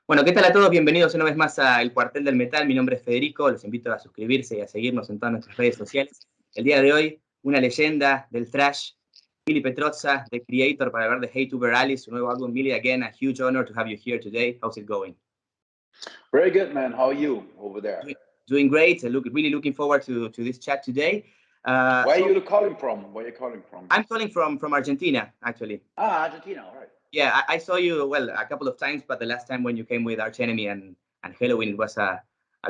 Bueno, ¿qué tal a todos? Bienvenidos una vez más a El Cuartel del Metal. Mi nombre es Federico, los invito a suscribirse y a seguirnos en todas nuestras redes sociales. El día de hoy, una leyenda del Thrash, Mille Petrozza, de KREATOR, para hablar de Über Alles, su nuevo álbum. Mille, again, a huge honor to have you here today. How's it going? Very good, man. How are you over there? Doing great. Really looking forward to this chat today. Where are you calling from? Where are you calling from? I'm calling from Argentina, actually. Argentina, all right. Yeah, I saw you, well, a couple of times, but the last time when you came with Arch Enemy and Halloween, it was a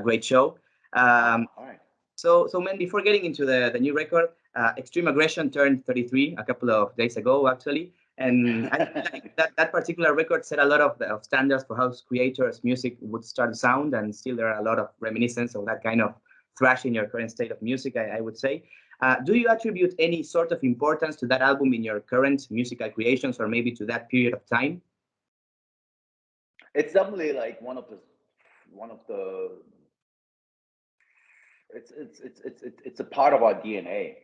great show. All right. So man, before getting into the new record, Extreme Aggression turned 33 a couple of days ago, actually. And I think that particular record set a lot of standards for how KREATOR's music would start to sound, and still there are a lot of reminiscence of that kind of thrash in your current state of music, I would say. Do you attribute any sort of importance to that album in your current musical creations, or maybe to that period of time? It's definitely like one of the. It's a part of our DNA.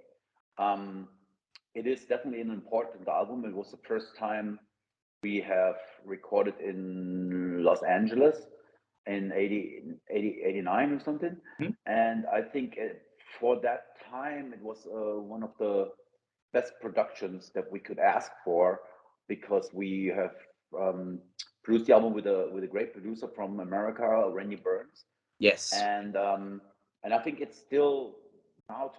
It is definitely an important album. It was the first time we have recorded in Los Angeles in 89 or something. Mm-hmm. And I think for that time, it was one of the best productions that we could ask for, because we have produced the album with a great producer from America, Randy Burns. Yes. And I think it's still now,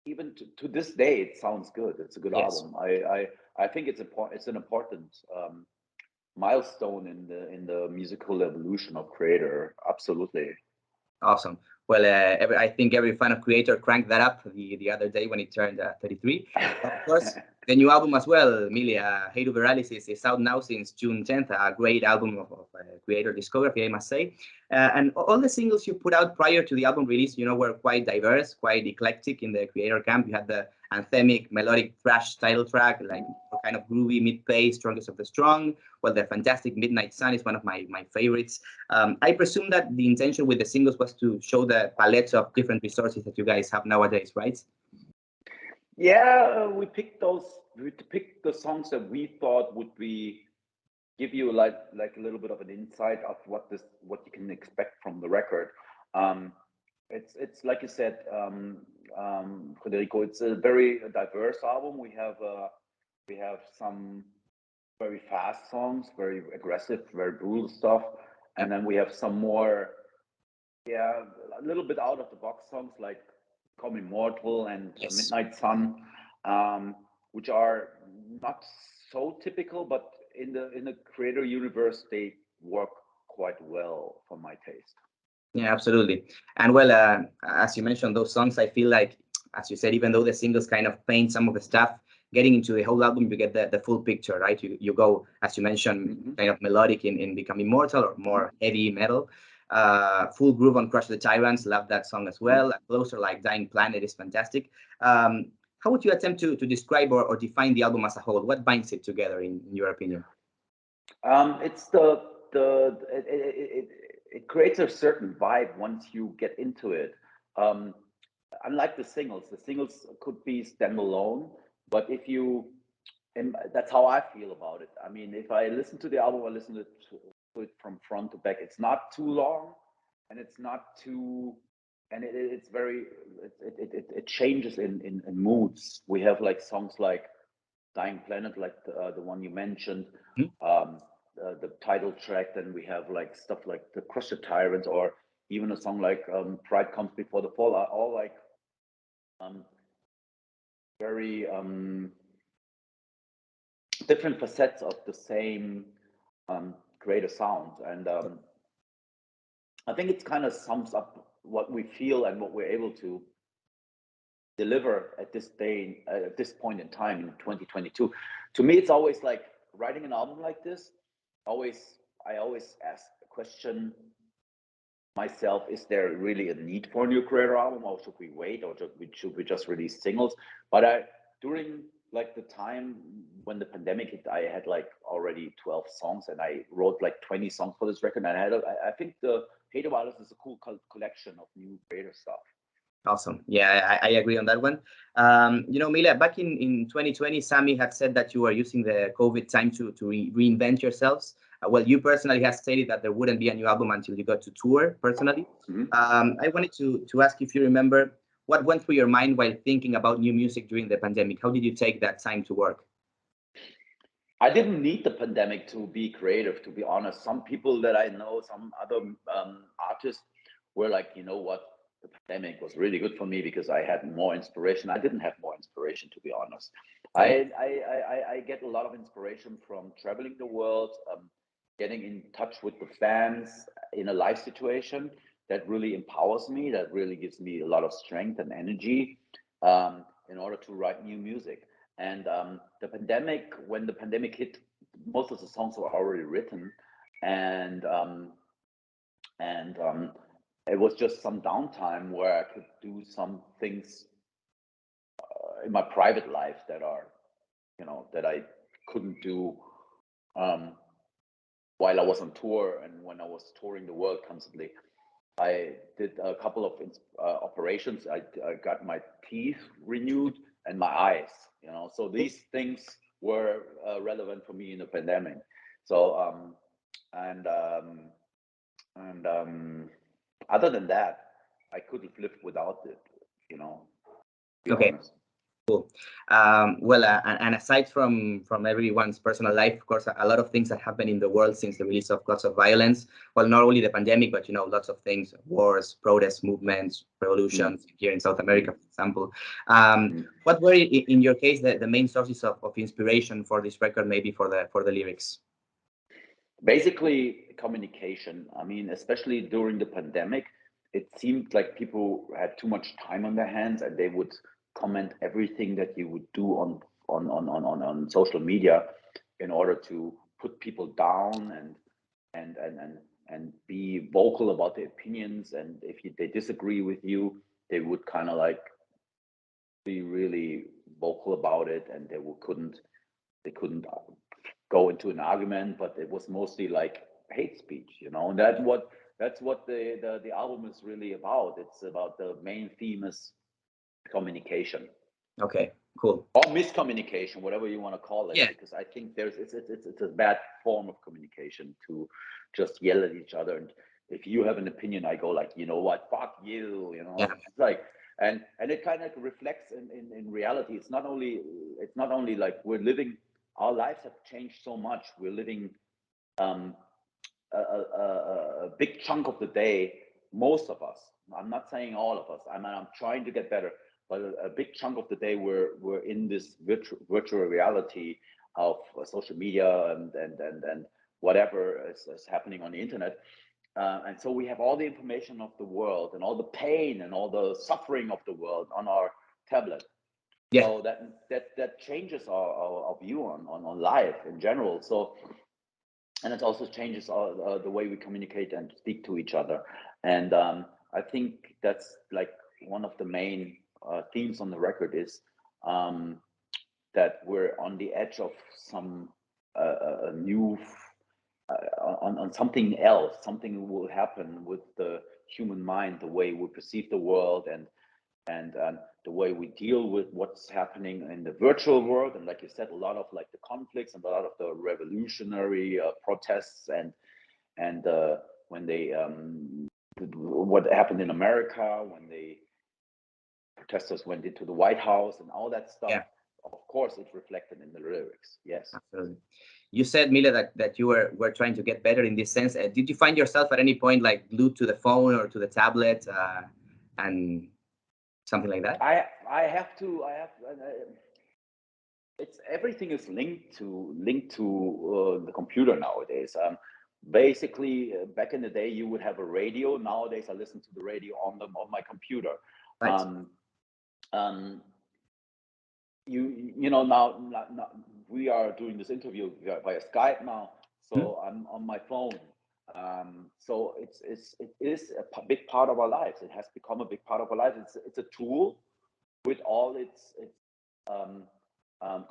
even to this day, it sounds good. It's a good album. I think it's an important milestone in the musical evolution of KREATOR. Absolutely. Awesome. Well, I think every fan of KREATOR cranked that up the other day when it turned 33. Of course, the new album as well, Mille, Über Alles, is out now since June 10th. A great album of KREATOR discography, I must say. And all the singles you put out prior to the album release, were quite diverse, quite eclectic in the KREATOR camp. You had the anthemic, melodic thrash title track, like kind of groovy, mid-pace, strongest of the strong. Well, the fantastic Midnight Sun is one of my favorites. I presume that the intention with the singles was to show the palette of different resources that you guys have nowadays, right? Yeah, we picked the songs that we thought would give you like a little bit of an insight of what you can expect from the record. It's like you said, Federico, it's a very diverse album. We have some very fast songs, very aggressive, very brutal stuff, and then we have some more, a little bit out of the box songs like Come Immortal and Midnight Sun, which are not so typical, but in the KREATOR universe, they work quite well for my taste. Yeah, absolutely. And well, as you mentioned, those songs, I feel like, as you said, even though the singles kind of paint some of the stuff, getting into the whole album, you get the full picture, right? You go, as you mentioned, kind of melodic in Become Immortal, or more heavy metal. Full groove on Crush the Tyrants, love that song as well. Closer, like Dying Planet, is fantastic. How would you attempt to describe or define the album as a whole? What binds it together, in your opinion? It's it creates a certain vibe once you get into it. Unlike the singles could be standalone, but and that's how I feel about it. I mean, if I listen to the album, I listen to it from front to back. It's not too long, and it's not too, and it's very, it changes in moods. We have like songs like Dying Planet, like the one you mentioned, the title track. Then we have like stuff like the Crush the Tyrants, or even a song like Pride Comes Before the Fall, are all like very different facets of the same KREATOR sound. And I think it kind of sums up what we feel and what we're able to deliver at this point in time in 2022. To me, it's always like writing an album like this. I always ask the question myself: is there really a need for a new KREATOR album, or should we wait, or should we just release singles? But during like the time when the pandemic hit, I had like already 12 songs, and I wrote like 20 songs for this record. And I think the Über Alles is a cool collection of new KREATOR stuff. Awesome. Yeah, I agree on that one. Mille, back in 2020, Sammy had said that you were using the COVID time to reinvent yourselves. well, you personally have stated that there wouldn't be a new album until you got to tour personally. I wanted to ask if you remember what went through your mind while thinking about new music during the pandemic. How did you take that time to work? I didn't need the pandemic to be creative, to be honest. Some people that I know, some other artists were like, you know what, the pandemic was really good for me because I had more inspiration. I didn't have more inspiration, to be honest. Okay. I get a lot of inspiration from traveling the world, getting in touch with the fans in a live situation. That really empowers me. That really gives me a lot of strength and energy in order to write new music. And the pandemic, when the pandemic hit, most of the songs were already written, and it was just some downtime where I could do some things in my private life that are, you know, that I couldn't do while I was on tour and when I was touring the world constantly. I did a couple of operations. I got my teeth renewed and my eyes, you know. So these things were relevant for me in the pandemic. So other than that, I could have lived without it, you know. To be Okay. honest. Cool. And aside from everyone's personal life, of course, a lot of things that happen in the world since the release of Lots of Violence. Well, not only the pandemic, but, you know, lots of things, wars, protests, movements, revolutions here in South America, for example. What were, in your case, the main sources of inspiration for this record, maybe for the lyrics? Basically, communication. I mean, especially during the pandemic, it seemed like people had too much time on their hands and they would comment everything that you would do on social media in order to put people down and be vocal about their opinions. And if they disagree with you, they would kind of like be really vocal about it, and they couldn't go into an argument, but it was mostly like hate speech, you know. And that's what the album is really about. It's about, the main theme is communication. Okay, cool. Or miscommunication, whatever you want to call it. Yeah. Because I think it's a bad form of communication to just yell at each other. And if you have an opinion, I go like, you know what, fuck you, you know. Yeah. It's like, and it kind of reflects in reality. It's not only like we're living, our lives have changed so much. We're living a big chunk of the day, most of us, I'm not saying all of us, I'm trying to get better, but a big chunk of the day we're in this virtual reality of social media and whatever is happening on the internet. And so we have all the information of the world and all the pain and all the suffering of the world on our tablet. Yeah. So that changes our view on life in general. So, and it also changes the way we communicate and speak to each other. And I think that's like one of the main themes on the record is that we're on the edge of some new on something else. Something will happen with the human mind, the way we perceive the world, and the way we deal with what's happening in the virtual world. And like you said, a lot of like the conflicts and a lot of the revolutionary protests and when they what happened in America when the protesters went into the White House and all that stuff. Yeah. Of course, it's reflected in the lyrics. Yes. Absolutely. You said, Mille, that you were trying to get better in this sense. Did you find yourself at any point like glued to the phone or to the tablet and something like that? I have it's everything is linked to the computer nowadays. Basically, back in the day, you would have a radio. Nowadays, I listen to the radio on my computer. Right. You know now we are doing this interview via Skype now, so I'm on my phone. So it is a big part of our lives. It has become a big part of our lives. It's a tool with all its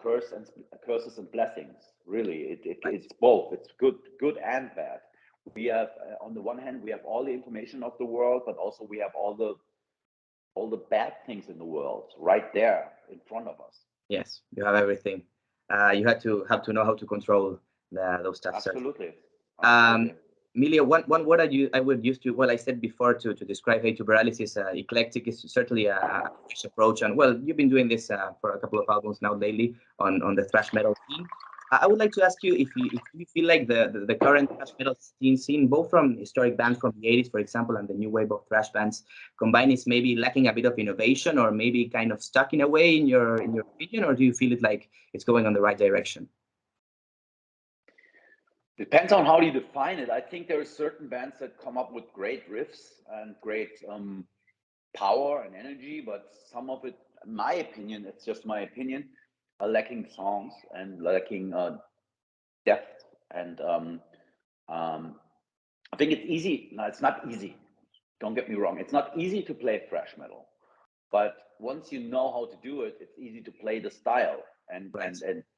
curses and blessings. Really, it's both. It's good and bad. We have on the one hand we have all the information of the world, but also we have all the bad things in the world right there in front of us. Yes, you have everything. You have to know how to control those stuff. Absolutely. Um, Milia, one word I would use to, well, I said before to describe Über Alles is eclectic, is certainly a fresh approach. And well, you've been doing this for a couple of albums now lately on the thrash metal scene. I would like to ask you if you feel like the current thrash metal scene, both from historic bands from the 80s, for example, and the new wave of thrash bands combined, is maybe lacking a bit of innovation, or maybe kind of stuck in a way in your opinion, or do you feel it like it's going on the right direction? Depends on how you define it. I think there are certain bands that come up with great riffs and great power and energy, but some of it, in my opinion, it's just my opinion, are lacking songs and lacking depth. And I think it's easy. No, it's not easy. Don't get me wrong. It's not easy to play thrash metal, but once you know how to do it, it's easy to play the style and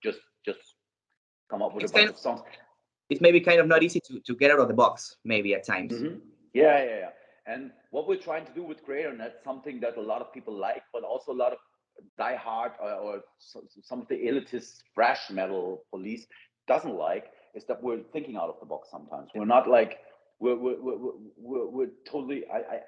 just come up with a bunch of songs. It's maybe kind of not easy to get out of the box, maybe at times. Mm-hmm. Yeah. And what we're trying to do with KREATOR, and that's something that a lot of people like, but also a lot of diehard or some of the elitist thrash metal police doesn't like, is that we're thinking out of the box sometimes. We're not like, we're totally,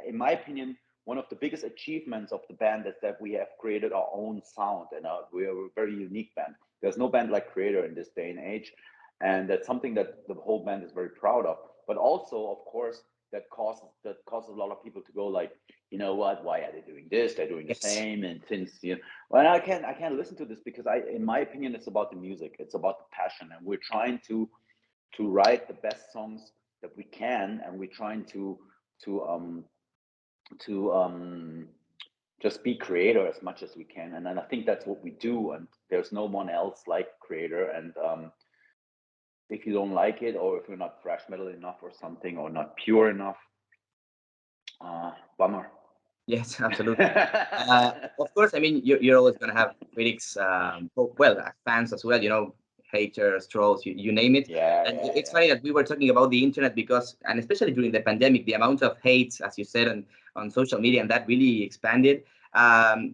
in my opinion, one of the biggest achievements of the band is that we have created our own sound, and we're a very unique band. There's no band like KREATOR in this day and age. And that's something that the whole band is very proud of. But also, of course, that causes a lot of people to go like, you know what? Why are they doing this? They're doing the same. And since well, I can't listen to this, because in my opinion, it's about the music. It's about the passion, and we're trying to write the best songs that we can, and we're trying to just be KREATOR as much as we can. And then I think that's what we do. And there's no one else like KREATOR. And if you don't like it, or if you're not thrash metal enough or something, or not pure enough, bummer. Yes, absolutely. Of course, I mean, you're always going to have critics, fans as well, haters, trolls, you name it. It's funny that we were talking about the internet because, and especially during the pandemic, the amount of hate, as you said, on social media, and that really expanded. How do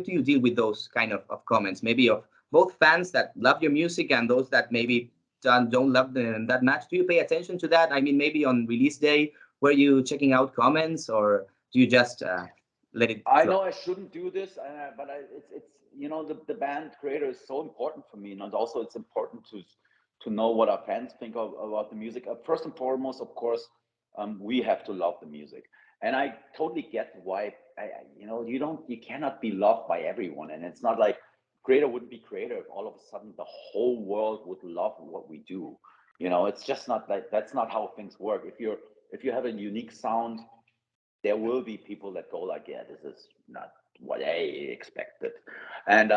you deal with those kind of comments, maybe of both fans that love your music and those that maybe don't love them that much? Do you pay attention to that? I mean, maybe on release day, were you checking out comments, or do you just let it flow? I know I shouldn't do this, but it's the band KREATOR is so important for me, and also it's important to know what our fans think about the music. First and foremost, of course, we have to love the music, and I totally get why. You cannot be loved by everyone, and it's not like KREATOR wouldn't be KREATOR if all of a sudden the whole world would love what we do. It's just not like that's not how things work. If you have a unique sound, there will be people that go like, yeah, this is not what I expected, and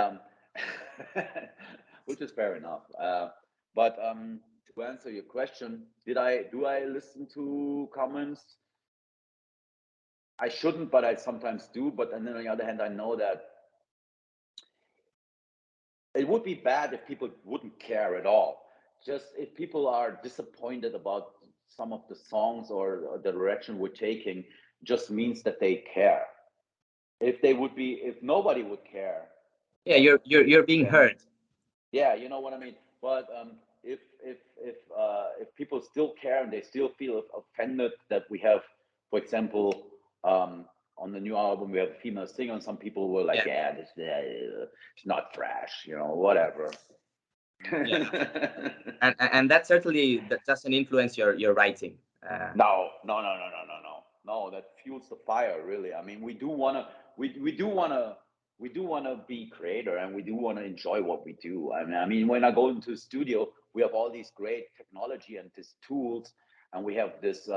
which is fair enough. But to answer your question, do I listen to comments? I shouldn't, but I sometimes do. But then on the other hand, I know that it would be bad if people wouldn't care at all. Just if people are disappointed about some of the songs or the direction we're taking, just means that they care. If nobody would care, yeah, you're being heard. Yeah, you know what I mean. But if people still care and they still feel offended that we have, for example, on the new album we have a female singer, and some people were like, yeah, this it's not thrash, whatever. Yeah. and that certainly doesn't influence your writing. No, that fuels the fire, really. I mean, we do want to be KREATOR, and we do want to enjoy what we do. I mean, when I go into the studio, we have all these great technology and these tools, and we have this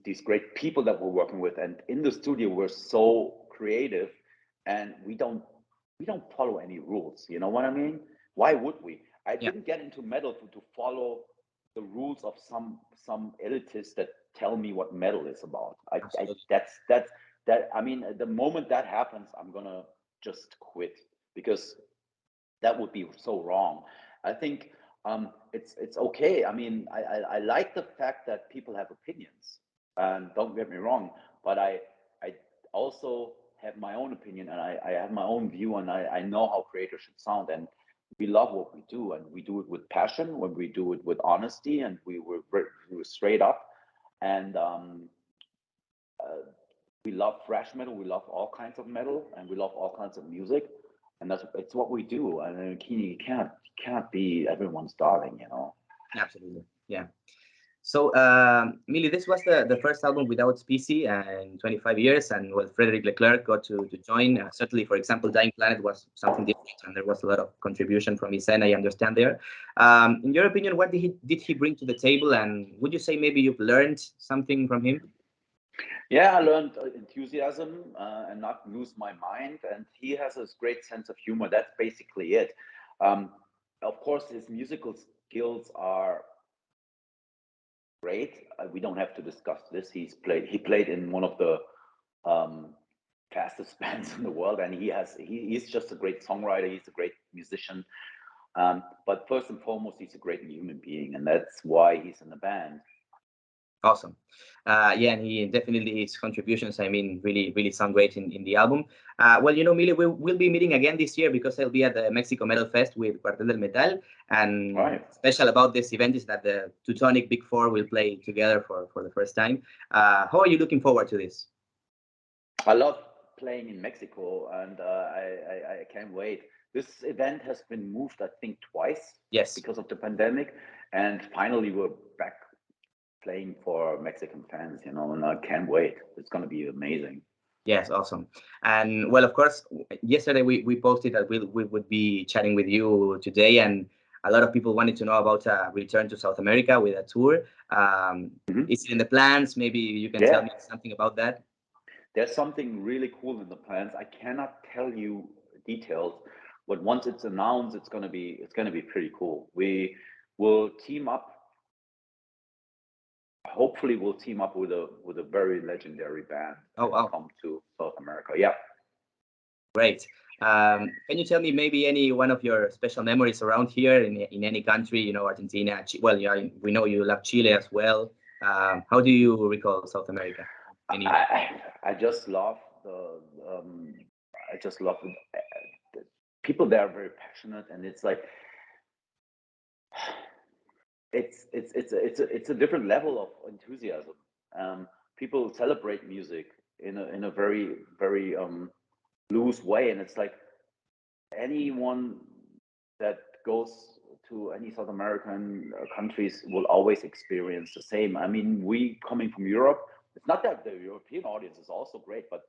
these great people that we're working with, and in the studio we're so creative, and we don't follow any rules. You know what I mean? Why would we? I didn't get into metal to follow the rules of some elitists that tell me what metal is about. I mean, the moment that happens, I'm gonna just quit, because that would be so wrong. I think it's okay. I mean, I like the fact that people have opinions, and don't get me wrong, but I also have my own opinion, and I have my own view, and I know how KREATOR should sound. And we love what we do, and we do it with passion, when we do it with honesty, and we were straight up. And we love thrash metal, we love all kinds of metal, and we love all kinds of music, and it's what we do. And you can't be everyone's darling, you know. Absolutely. Yeah. So, Mille, this was the first album without Specie in 25 years, and well, Frederick Leclerc got to join. Certainly, for example, Dying Planet was something different, and there was a lot of contribution from his end, I understand there. In your opinion, what did he bring to the table, and would you say maybe you've learned something from him? Yeah, I learned enthusiasm and not lose my mind, and he has a great sense of humor. That's basically it. Of course, his musical skills are great. We don't have to discuss this. He played in one of the fastest bands in the world, and he's just a great songwriter. He's a great musician. But first and foremost, he's a great human being, and that's why he's in the band. Awesome. Yeah, and he definitely, his contributions, I mean, really sound great in the album. Well, you know, Mille, we'll be meeting again this year because I'll be at the Mexico Metal Fest with Cuartel del Metal. And special about this event is that the Teutonic Big Four will play together for the first time. How are you looking forward to this? I love playing in Mexico, and I can't wait. This event has been moved, I think, twice. Yes. Because of the pandemic. And finally, we're back playing for Mexican fans, you know, and I can't wait. It's going to be amazing. Yes, awesome. And well, of course, yesterday we posted that we would be chatting with you today, and a lot of people wanted to know about a return to South America with a tour. Is it in the plans? Maybe you can tell me something about that. There's something really cool in the plans. I cannot tell you details, but once it's announced, it's gonna be pretty cool. We will team up. Hopefully, we'll team up with a very legendary band. Oh, wow. Come to South America. Yeah. Great. Can you tell me maybe any one of your special memories around here in any country? You know, Argentina. Well, yeah, we know you love Chile as well. How do you recall South America? I just love the people there are very passionate, and it's like it's a different level of enthusiasm. People celebrate music in a very loose way, and it's like anyone that goes to any South American countries will always experience the same. I mean, we coming from Europe, it's not that the European audience is also great, but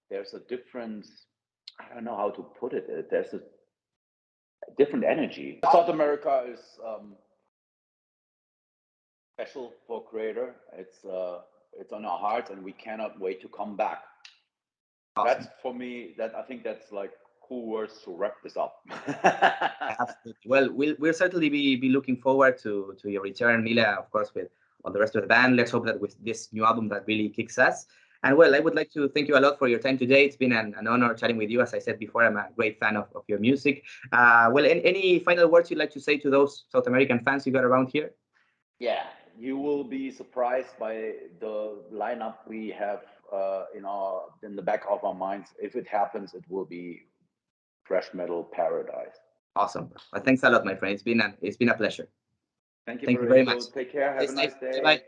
there's a difference. I don't know how to put it. There's a different energy. South America is special for KREATOR. It's on our hearts, and we cannot wait to come back. Awesome. That's for me. I think that's like cool words to wrap this up. Absolutely. Well, we'll certainly be looking forward to your return, Mille, of course, with all the rest of the band. Let's hope that with this new album that really kicks us. And well, I would like to thank you a lot for your time today. It's been an honor chatting with you. As I said before, I'm a great fan of your music. Well, any final words you'd like to say to those South American fans you got around here? Yeah, you will be surprised by the lineup we have in the back of our minds. If it happens, it will be thrash metal paradise. Awesome. Well, thanks a lot, my friend. It's been a pleasure. Thank you very much. Take care. Have a nice day. Bye.